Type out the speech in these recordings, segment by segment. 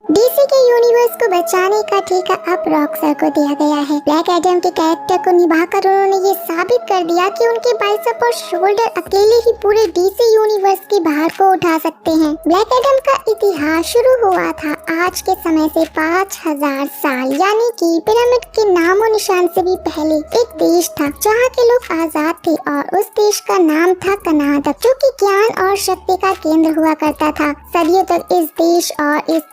DC के universe को बचाने का ठेका अब रॉकस्टार को दिया गया है। ब्लैक एडम के कैरेक्टर को निभाकर उन्होंने ये साबित कर दिया कि उनके बाइसेप और शोल्डर अकेले ही पूरे डीसी यूनिवर्स की भार को उठा सकते हैं। ब्लैक एडम का इतिहास शुरू हुआ था आज के समय से 5000 साल यानी कि पिरामिड के नामो निशान से भी पहले एक देश था जहाँ के लोग आजाद थे और उस देश का नाम था कनादक, जो कि ज्ञान और शक्ति का केंद्र हुआ करता था। सदियों तक इस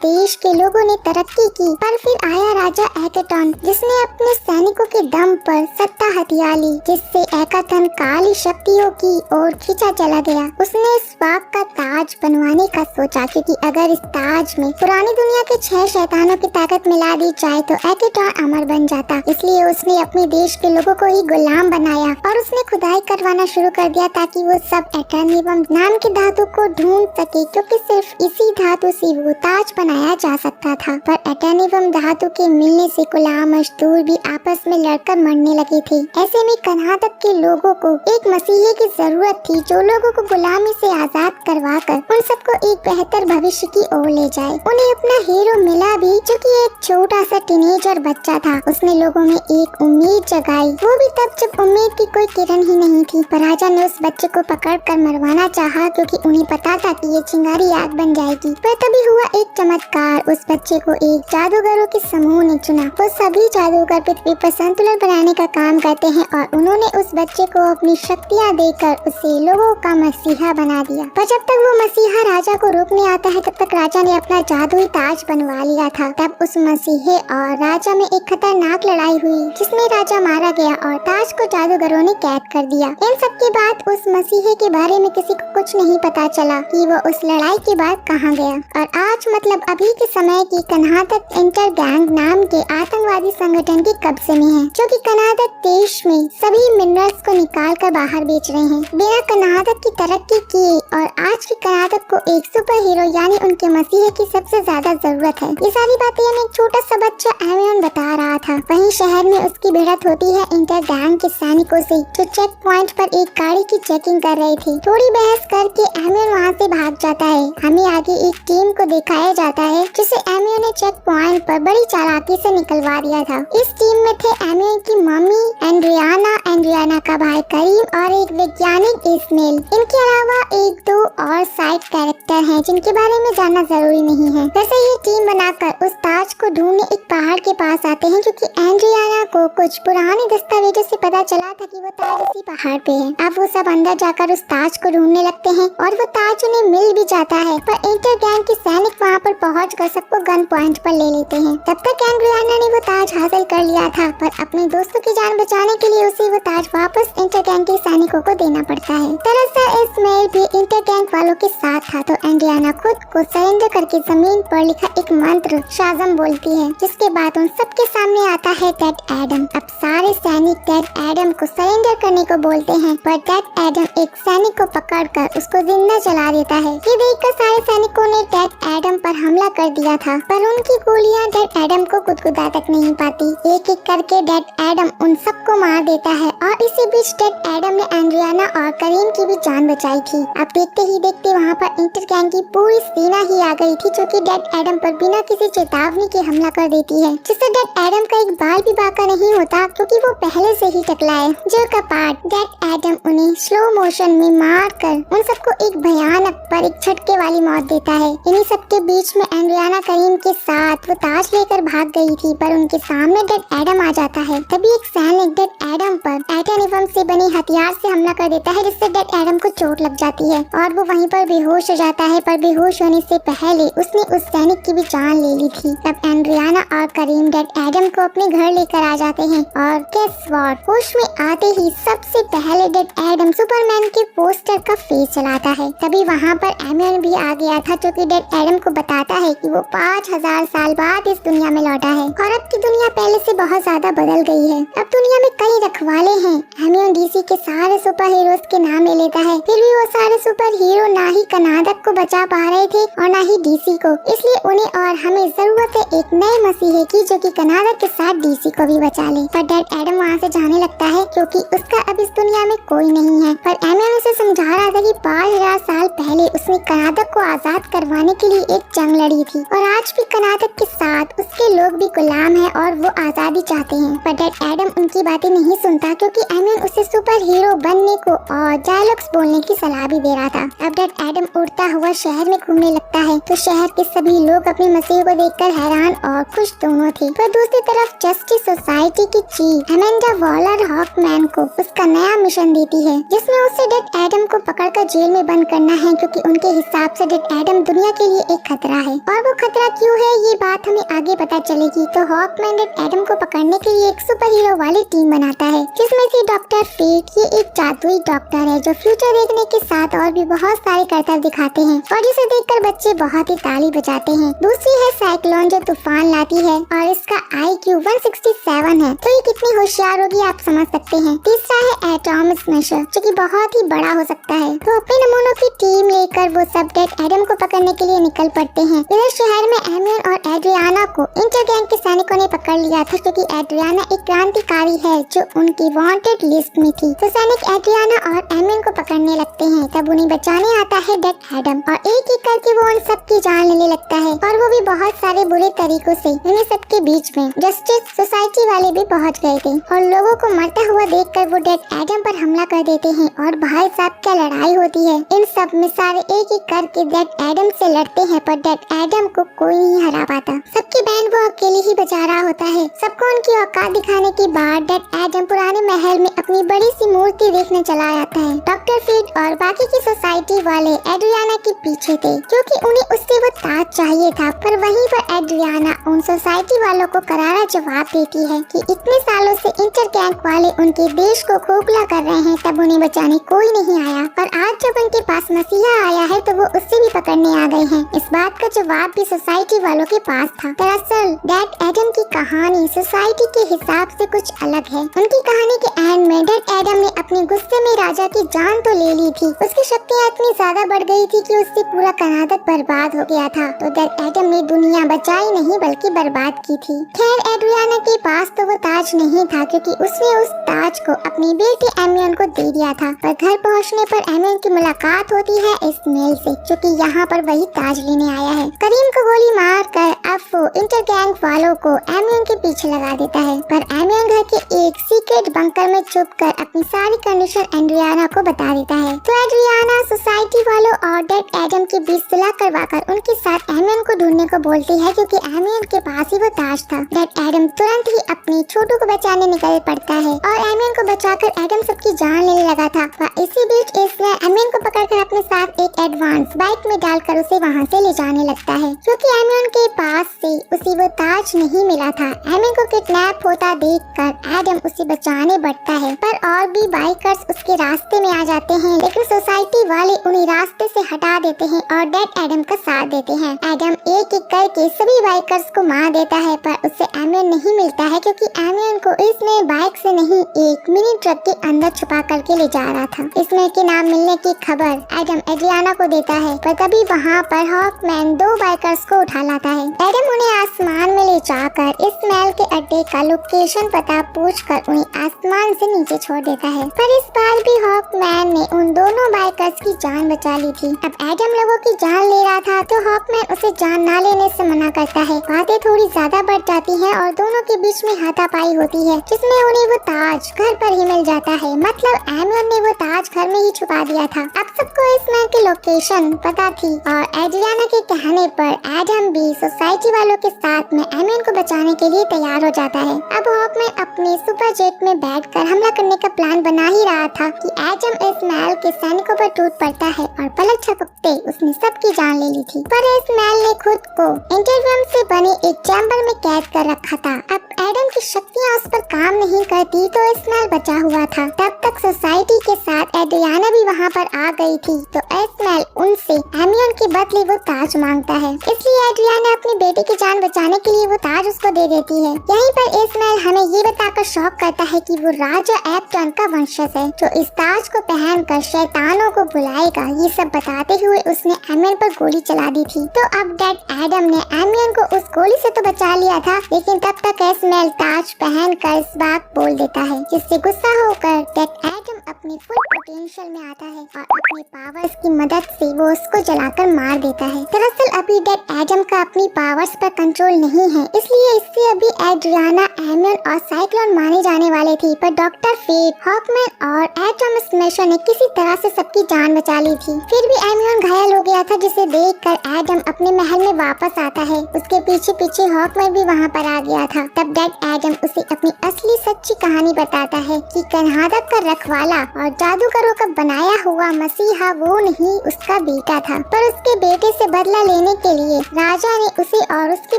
देश के लोगों ने तरक्की की, पर फिर आया राजा एकेटॉन जिसने अपने सैनिकों के दम पर सत्ता हथिया ली, जिससे एकाथन काली शक्तियों की ओर खींचा चला गया। उसने स्वाग का ताज बनवाने का सोचा, क्योंकि अगर इस ताज में पुरानी दुनिया के 6 शैतानों की ताकत मिला दी जाए तो एकेटॉन अमर बन जाता। इसलिए उसने अपने देश के लोगों को ही गुलाम बनाया और उसने खुदाई करवाना शुरू कर दिया ताकि वो सब एटर्निवम नाम के धातु को ढूंढ सके, क्योंकि सिर्फ इसी धातु से वो ताज बनाया जा सकता था। पर एटर्निवम धातु के मिलने से गुलाम मजदूर भी आपस में लड़कर मरने लगे थे। ऐसे में कर्नाटक के लोगों को एक मसीही की जरूरत थी जो लोगों को गुलामी से आजाद करवाकर उन सबको एक बेहतर भविष्य की ओर ले जाए। उन्हें अपना हीरो मिला भी, जो कि एक छोटा सा टीनेजर बच्चा था। उसने लोगों में एक उम्मीद जगाई, वो भी तब जब उम्मीद की कोई किरण ही नहीं थी। पर राजा ने उस बच्चे को पकड़कर मरवाना चाहा, क्योंकि उन्हें पता था कि ये चिंगारी आग बन जाएगी। पर तभी हुआ एक चमत्कार, उस बच्चे को एक जादूगरों के समूह ने चुना। वो सभी जादूगर पृथ्वी पर संतुलन बनाने का काम करते हैं और उन्होंने उस बच्चे को अपनी शक्तियाँ देकर उसे लोगों का मसीहा बना दिया। पर जब तक वो मसीहा राजा को रोकने आता है, तब तक राजा ने अपना जादुई ताज बनवा लिया था। तब उस मसीहे और राजा में एक खतरनाक लड़ाई हुई, जिसमें राजा मारा गया और ताज को जादूगरों ने कैद कर दिया। इन सब के बाद उस मसीहे के बारे में किसी को कुछ नहीं पता चला कि वो उस लड़ाई के बाद कहाँ गया। और आज मतलब अभी के समय की कर्नाटक इंटर गैंग नाम के आतंकवादी संगठन के कब्जे में है, जो कि कर्नाटक देश में सभी मिनरल्स को निकाल कर बाहर बेच रहे हैं बिना कर्नाटक की तरक्की किए। और आज के कर्नाटक को एक सुपर हीरो यानी उनके मसीहे की सबसे ज्यादा जरूरत है। ये सारी बातें हमें एक छोटा सा बच्चा एमियन बता रहा था। वहीं शहर में उसकी भिड़ंत होती है इंटर गैंग के सैनिकों से, जो चेक पॉइंट पर एक गाड़ी की चेकिंग कर रहे थे। थोड़ी बहस करके एमियन वहाँ से भाग जाता है। हमें आगे एक टीम को दिखाया जाता है जिसे एमियन ने चेक पॉइंट पर बड़ी चालाकी से निकलवा दिया था। इस टीम में थे एमियन की मम्मी एंड्रियाना का भाई करीम और एक वैज्ञानिक इस्माइल। इनके अलावा एक दो और साइड कैरेक्टर हैं जिनके बारे में जानना जरूरी नहीं है। वैसे ये टीम बनाकर उस ताज को ढूंढने एक पहाड़ के पास आते हैं, क्योंकि एंड्रियाना को कुछ पुराने दस्तावेजों से पता चला था कि वो ताज इसी पहाड़ पे है। अब वो सब अंदर जाकर उस ताज को ढूंढने लगते हैं और वो ताज उन्हें मिल भी जाता है। पर इंटर गैंग के सैनिक वहाँ पर पहुँच कर सबको गन पॉइंट पर ले लेते हैं। तब तक एंड्रियाना ने वो ताज हासिल कर लिया था, पर अपने दोस्तों की जान बचाने के लिए उसे वो ताज वापस इंटर गैंग के सैनिकों को देना पड़ता है। दरअसल इस्माइल भी इंटर गैंग वालों के साथ था, तो एंड्रियाना खुद को सरेंडर करके जमीन पर लिखा एक मंत्र शाजम बोलती है, जिसके बाद उन सबके सामने आता है डेड एडम। अब सारे सैनिक डेड एडम को सरेंडर करने को बोलते हैं, पर डेड एडम एक सैनिक को पकड़कर उसको जिंदा जला देता है। ये देखकर सारे सैनिकों ने डेड एडम पर हमला कर दिया था, पर उनकी गोलियां डेड एडम को गुदगुदा तक नहीं पाती। एक एक करके डेड एडम उन सबको मार देता है और इसी बीच डेड एडम ने एंड्रियाना और करीम की भी जान बचाई थी। अब देखते ही देखते वहाँ पर इंटर गैंग की पूरी सेना ही आ गई थी, जो कि डेड एडम पर बिना किसी चेतावनी के हमला कर देती है, जिससे डेड एडम का एक बाल भी बाका नहीं होता, क्योंकि वो पहले से ही टकला है। जो कपाट डेड एडम उन्हें स्लो मोशन में मार कर उन सबको एक भयानक पर एक झटके वाली मौत देता है। इन्हीं सबके बीच में एंड्रियाना करीम के साथ वो ताज लेकर भाग गई थी, पर उनके सामने डेड एडम आ जाता है। तभी एक सैनिक डेड एडम पर एटर्निवम से बने हथियार से हमला कर देता है, जिससे डेड एडम को चोट लग जाती है और वो वहीं पर बेहोश हो जाता है। पर बेहोश होने से पहले उसने उस सैनिक की भी जान ले ली थी। तब एंड्रियाना और करीम डेड एडम को अपने घर लेकर आ जाते हैं और गेस व्हाट, होश में आते ही सबसे पहले डेड एडम सुपरमैन के पोस्टर का फेस चलाता है। तभी वहाँ पर एमियन भी आ गया था, जो कि डेड एडम को बताता है कि वो 5000 साल बाद इस दुनिया में लौटा है और अब की दुनिया पहले से बहुत ज्यादा बदल गई है। अब दुनिया में कई रखवाले हैं। एमियन डीसी के सारे सुपर हीरोज के नाम ले लेता है, फिर भी वो सारे सुपर हीरो ना ही कर्नाटक को बचा पा रहे थे और ना ही डीसी को। इसलिए उन्हें और हमें जरूरत है एक नए मसीहे की जो कि कनाडा के साथ डीसी को भी बचा ले। पर डैड एडम वहाँ से जाने लगता है क्योंकि उसका अब इस दुनिया में कोई नहीं है। पर एमियन उसे समझा रहा था कि 5000 साल पहले उसने कनाडा को आजाद करवाने के लिए एक जंग लड़ी थी और आज भी कनाडा के साथ उसके लोग भी गुलाम है और वो आजादी चाहते हैं। पर डैड एडम उनकी बातें नहीं सुनता क्योंकि एमियन उसे सुपर हीरो बनने को और डायलॉग्स बोलने की सलाह भी दे रहा था। अब डैड एडम उड़ता हुआ शहर में घूमने लगता है तो शहर के सभी लोग अपने मसीह को देखकर हैरान और खुश दोनों थे। पर दूसरी तरफ जस्टिस सोसाइटी की चीफ एमेंडा वॉलर हॉकमैन को उसका नया मिशन देती है जिसमें उसे डैड एडम को पकड़कर जेल में बंद करना है क्योंकि उनके हिसाब से डैड एडम दुनिया के लिए एक खतरा है। और वो खतरा क्यों है ये बात हमें आगे पता चलेगी। तो हॉकमैन डैड एडम को पकड़ने के लिए एक सुपर हीरो वाली टीम बनाता है जिसमें से डॉक्टर फेट, ये एक जादुई डॉक्टर है जो फ्यूचर देखने के साथ और भी बहुत सारे करतब दिखाते हैं और जिसे देखकर बच्चे बहुत ही ताली बजाते हैं। दूसरी है साइक्लोन जो तूफान लाती है और इसका IQ 167 है तो ये कितनी होशियार होगी आप समझ सकते हैं। तीसरा है एटॉम स्मैशर जो कि बहुत ही बड़ा हो सकता है। तो अपने नमूनों की टीम लेकर वो सब डैड एडम को पकड़ने के लिए निकल पड़ते हैं। इधर शहर में एमियन और एड्रियाना को इंटर गैंग के सैनिकों ने पकड़ लिया था क्योंकि एड्रियाना एक क्रांतिकारी है जो उनकी वांटेड लिस्ट में थी। तो सैनिक एड्रियाना और एमियन को पकड़ने लगते हैं। तब उन्हें बचाने आता है डैड एडम और एक एक करके वो उन सब की जान लेने लगता है और वो भी बहुत सारे बुरे तरीकों से। इन्हीं सब के बीच में जस्टिस सोसाइटी वाले भी पहुंच गए थे और लोगों को मरता हुआ देखकर वो डैड एडम पर हमला कर देते हैं और भाई साहब क्या लड़ाई होती है। इन सब में सारे एक एक करके डैड एडम से लड़ते हैं पर डैड एडम को कोई नहीं हरा पाता। सबकी बहन वो अकेले ही बचा रहा होता है। सबको उनकी औकात दिखाने के बाद डैड एडम पुराने महल में अपनी बड़ी सी मूर्ति देखने चला आता है। डॉक्टर फीड और बाकी की सोसाइटी वाले एड्रियाना के पीछे थे क्योंकि उन्हें उससे वो ताज चाहिए था। पर वहीं पर एड्रियाना उन सोसाइटी वालों को करारा जवाब देती है कि इतने सालों से इंटर गैंग वाले उनके देश को खोखला कर रहे हैं तब उन्हें बचाने कोई नहीं आया। पर आज जब उनके पास मसीहा आया है तो वो उससे भी पकड़ने आ गए हैं। इस बात का जवाब भी सोसाइटी वालों के पास था। दरअसल डैड एडम की कहानी सोसाइटी के हिसाब से कुछ अलग है। उनकी कहानी के एंड में डैड एडम ने अपने गुस्से में राजा की जान तो ले ली थी। उसकी शक्तियाँ इतनी ज्यादा बढ़ गई थी कि उससे पूरा कनाडा बर्बाद हो गया था। तो डैड एडम ने दुनिया बचाई नहीं बल्कि बर्बाद की थी। खैर एड्रियाना के पास तो वो ताज नहीं था क्योंकि उसने उस ताज को अपनी बेटी एमियन को दे दिया था। पर घर पहुंचने पर एमियन की मुलाकात होती है इस्माइल से जो कि यहाँ पर वही ताज लेने आया है। करीम को गोली मार कर अब वो इंटर गैंग वालों को एमियन के पीछे लगा देता है। पर एमियन घर के एक सीक्रेट बंकर में छुप कर अपनी सारी कंडीशन एड्रियाना को बता देता है। तो एड्रियाना सोसाइटी वालों और डैड एडम के बीच सुलह करवाकर उनके साथ एमियन को ढूंढने को बोलती है क्योंकि एमियन के पास ही वो ताज था। डैड एडम तुरंत ही अपने छोटू को बचाने निकल पड़ता है और एमियन को बचाकर एडम सबकी जान लेने लगा था। इसी बीच इसने एमियन को पकड़कर अपने साथ एक एडवांस बाइक में डालकर उसे वहाँ से ले जाने लगता है क्योंकि एमियन के पास से उसे वो ताज नहीं मिला था। एमियन को किडनैप होता देखकर एडम उसे बचाने बढ़ता है पर और भी बाइकर्स उसके रास्ते में आ जाते हैं लेकिन सोसाइटी वाले उन्हें रास्ते से हटा देते हैं और डैड एडम का साथ देते हैं। एडम एक एक करके सभी बाइकर्स को मार देता है पर उससे एमियन नहीं मिलता है क्योंकि एमियन को इसने बाइक से नहीं एक मिनी ट्रक के अंदर छुपा करके ले जा रहा था। इसमें के नाम मिलने की खबर एडम एड्रियाना को देता है पर तभी वहाँ पर हॉकमैन दो बाइकर्स को उठा लाता है। एडम उन्हें आसमान में ले जाकर इस्माइल के अड्डे का लोकेशन पता पूछकर उन्हें आसमान से नीचे छोड़ देता है। पर इस बार भी हॉकमैन ने उन दोनों बाइकर्स की जान बचा ली थी। अब एडम लोगों की जान ले रहा था तो हॉकमैन उसे जान ना लेने से मना करता है। बातें थोड़ी ज्यादा बढ़ जाती हैं और दोनों के बीच में हाथापाई होती है जिसमें उन्हें वो ताज घर पर ही मिल जाता है। मतलब एमियन ने वो ताज घर में ही छुपा दिया था। अब सबको इस्माइल की लोकेशन पता थी और एड्रियाना के कहने पर एडम भी सोसाइटी वालों के साथ में एमियन को बचाने के लिए तैयार हो जाता है। अब हॉकमैन अपने सुपर जेट में बैठकर हमला करने का प्लान बना ही रहा था कि एडम इस्माइल के सैनिकों पर टूट पड़ता है और पलक झपकते उसने सबकी जान ले ली थी। पर इस्माइल ने खुद को इंटरव्यू से बने एक चैम्बर में कैद कर रखा था। अब एडम की शक्तियाँ उस पर काम नहीं करती तो इस्माइल बचा हुआ था। तब तक सोसाइटी के साथ एड्रियाना भी वहाँ पर आ गई थी तो इस्माइल उनसे एमियन के बदले वो ताज मांगता है। इसलिए एड्रियाना अपनी बेटी की जान बचाने के लिए वो ताज उसको दे देती है। यहीं पर इस्माइल हमें ये बताकर शॉक करता है कि वो राजा एप्टन का वंशज है जो इस ताज को पहनकर शैतानों को बुलाएगा। ये सब बताते हुए उसने एमियन पर गोली चला दी थी। तो अब डैड एडम ने एमियन को उस गोली से तो बचा लिया था, लेकिन तब तक एस्मेल ताज पहन कर इस बात बोल देता है, जिससे गुस्सा होकर दैट एडम अपनी फुल पोटेंशियल में आता है और अपनी पावर्स की मदद से वो उसको जलाकर मार देता है। दरअसल अभी दैट एडम का अपनी पावर्स पर कंट्रोल नहीं है, इसलिए इससे अभी एड्रियाना, एमियन और साइक्लोन माने जाने वाले थे, पर डॉक्टर फेट, हॉकमैन और एटम स्मैशर ने किसी तरह से सबकी जान बचा ली थी। फिर भी एमियन घायल हो गया था, जिसे देखकर एडम अपने महल में वापस आता है। उसके पीछे पीछे हॉकमैन भी वहाँ पर आ गया था। तब दैट एडम उसे अपनी असली सच्ची कहानी बताता है कि कन्हादा का रखवाला और जादूगरों का बनाया हुआ मसीहा वो नहीं, उसका बेटा था, पर उसके बेटे से बदला लेने के लिए राजा ने उसे और उसकी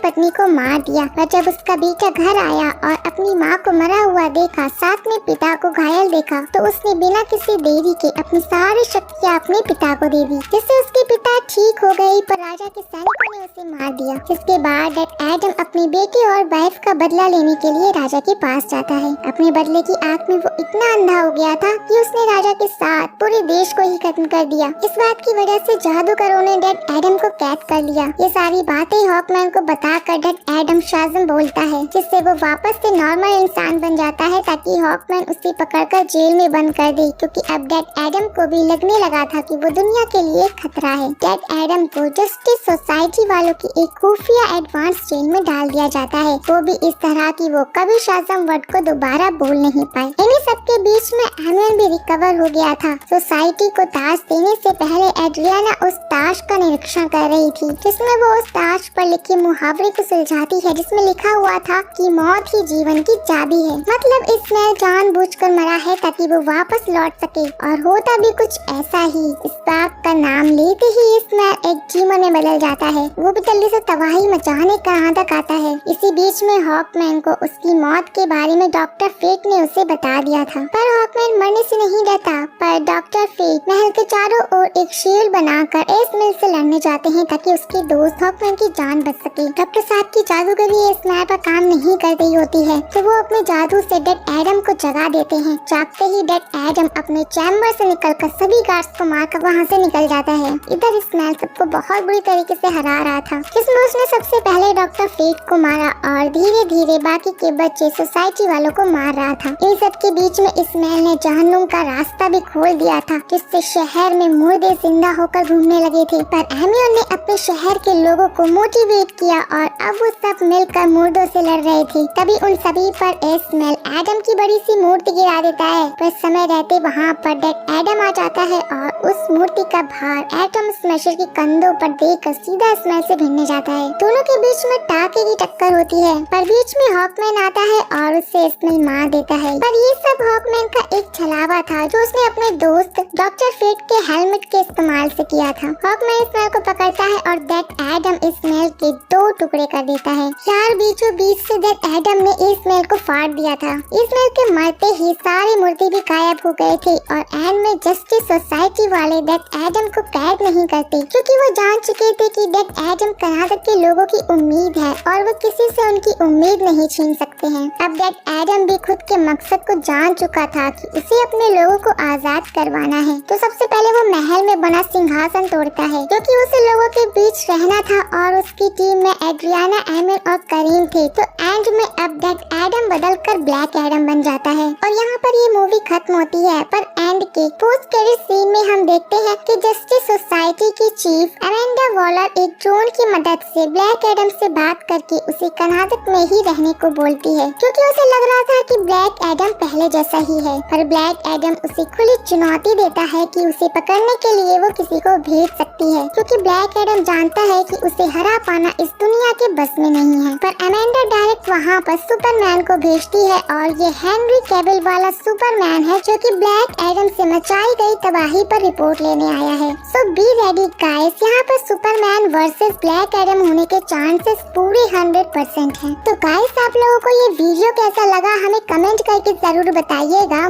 पत्नी को मार दिया। और जब उसका बेटा घर आया और अपनी माँ को मरा हुआ देखा, साथ में पिता को घायल देखा, तो उसने बिना किसी देरी के अपनी सारी शक्तियाँ अपने पिता को दे दी, जिससे उसके पिता ठीक हो गए, पर राजा के सैनिकों ने उसे मार दिया। इसके बाद दैट एडम अपनी बेटी और वाइफ का बदला लेने के लिए राजा के पास जाता है। अपने बदले की आग में वो इतना अंधा हो गया था कि उसने राजा के साथ पूरे देश को ही खत्म कर दिया। इस बात की वजह से जादूगरों ने दैट एडम को कैद कर लिया। ये सारी बातें हॉकमैन को बताकर दैट एडम शाज़म बोलता है, जिससे वो वापस से नॉर्मल इंसान बन जाता है, ताकि हॉकमैन उसे पकड़कर जेल में बंद कर दे, क्योंकि अब दैट एडम को भी लगने लगा था कि वो दुनिया के लिए खतरा है। दैट एडम को जस्टिस सोसाइटी वालों की एक खुफिया एडवांस जेल में डाल दिया जाता है, वो भी इस तरह की वो कभी शाज़म वर्ड को दोबारा बोल नहीं पाए। इन्हीं सबके बीच में एमियन भी रिकवर हो गया था। सोसाइटी को ताज देने से पहले एड्रियाना उस ताज का निरीक्षण कर रही थी, जिसमें वो उस ताज पर लिखे मुहावरे को सुलझाती है, जिसमें लिखा हुआ था कि मौत ही जीवन की चाबी है। मतलब इसमें जानबूझकर मरा है ताकि वो वापस लौट सके, और होता भी कुछ ऐसा ही। इस बात का नाम लेते ही इसमें एक जीवन में बदल जाता है, वो भी जल्दी से तबाही मचाने कहाँ तक आता है। इसी बीच में हॉकमैन को उसकी मौत के बारे में डॉक्टर फेट ने उसे बता दिया था, पर हॉकमैन मरने से नहीं डरता, पर डॉक्टर फेट महल के चारों ओर एक शील्ड बनाकर एस्मेल से लड़ने जाते हैं, ताकि उसके दोस्त हॉकमैन की जान बच सके। डॉक्टर साहब की जादूगरी एस्मेल पर काम नहीं कर रही होती है, तो वो अपने जादू से दैट एडम को जगा देते हैं। जागते ही दैट एडम अपने चैम्बर से निकलकर सभी गार्ड्स को मारकर वहाँ से निकल जाता है। इधर एस्मेल सबको बहुत बुरी तरीके से हरा रहा था, जिसमें उसने सबसे पहले डॉक्टर फेट को मारा और धीरे धीरे बाकी के बच्चे सोसाइटी वालों को मार रहा था। इन सब के बीच में इस्माइल ने जहन्नुम का रास्ता भी खोल दिया था, जिससे शहर में मुर्दे जिंदा होकर घूमने लगे थे। पर एमियन ने अपने शहर के लोगों को मोटिवेट किया और अब वो सब मिलकर मुर्दों से लड़ रहे थे। तभी उन सभी पर इस्माइल एडम की बड़ी सी मूर्ति गिरा देता है, पर समय रहते वहाँ पर दैट एडम आ जाता है और उस मूर्ति का भार एटम स्मैशर के कंधों पर देकर सीधा इस्माइल से भिड़ने जाता है। दोनों के बीच में टाके की टक्कर होती है, पर बीच में हॉकमैन आता है और उससे इस्माइल मार देता है। पर ये सब हॉकमैन का एक छलावा था, जो उसने अपने दोस्त डॉक्टर फेट के हेलमेट के इस्तेमाल से किया था। हॉकमैन इस्माइल को पकड़ता है और दैट एडम इस्माइल के 2 टुकड़े कर देता है। यार बीचों बीच से दैट एडम ने इस्माइल को फाड़ दिया था। इस्माइल के मरते ही सारे मूर्ति भी गायब हो गए थे और एंड में जस्टिस सोसाइटी वाले दैट एडम को कैद नहीं करते, क्योंकि वो जान चुके थे कि दैट एडम कर्नाटक के लोगों की उम्मीद है और वो किसी से उनकी उम्मीद नहीं छीन सकते हैं। अब दैट एडम भी खुद के मकसद को जान चुका था कि उसे अपने लोगों को आजाद करवाना है, तो सबसे पहले वो महल में बना सिंहासन तोड़ता है, क्योंकि उसे लोगों के बीच रहना था और उसकी टीम में एड्रियाना, एमियन और करीम थे। तो एंड में अब दैट एडम बदलकर ब्लैक एडम बन जाता है और यहाँ पर ये मूवी खत्म होती है। पर एंड के पोस्ट क्रेडिट सीन में हम देखते हैं कि जस्टिस सोसाइटी की चीफ अमेंडा वॉलर एक ड्रोन की मदद से ब्लैक एडम से बात करके उसे कर्नाटक में ही रहने को बोलती है, क्योंकि उसे लग रहा था कि ब्लैक एडम पहले जैसा ही है। पर ब्लैक एडम उसे खुली चुनौती देता है कि उसे पकड़ने के लिए वो किसी को भेज सकती है, क्योंकि ब्लैक एडम जानता है कि उसे हरा पाना इस दुनिया के बस में नहीं है। पर अमेंडा डायरेक्ट वहाँ पर सुपरमैन को भेजती है और ये हेनरी कैविल वाला सुपरमैन है, जो कि ब्लैक एडम से मचाई गई तबाही पर रिपोर्ट लेने आया है। सो बी रेडी गाइस, यहाँ पर सुपरमैन वर्सेस ब्लैक एडम होने के चांसेस पूरे 100% हैं। तो गाइस आप लोगों को ये वीडियो कैसा लगा हमें कमेंट करके जरूर बताइएगा।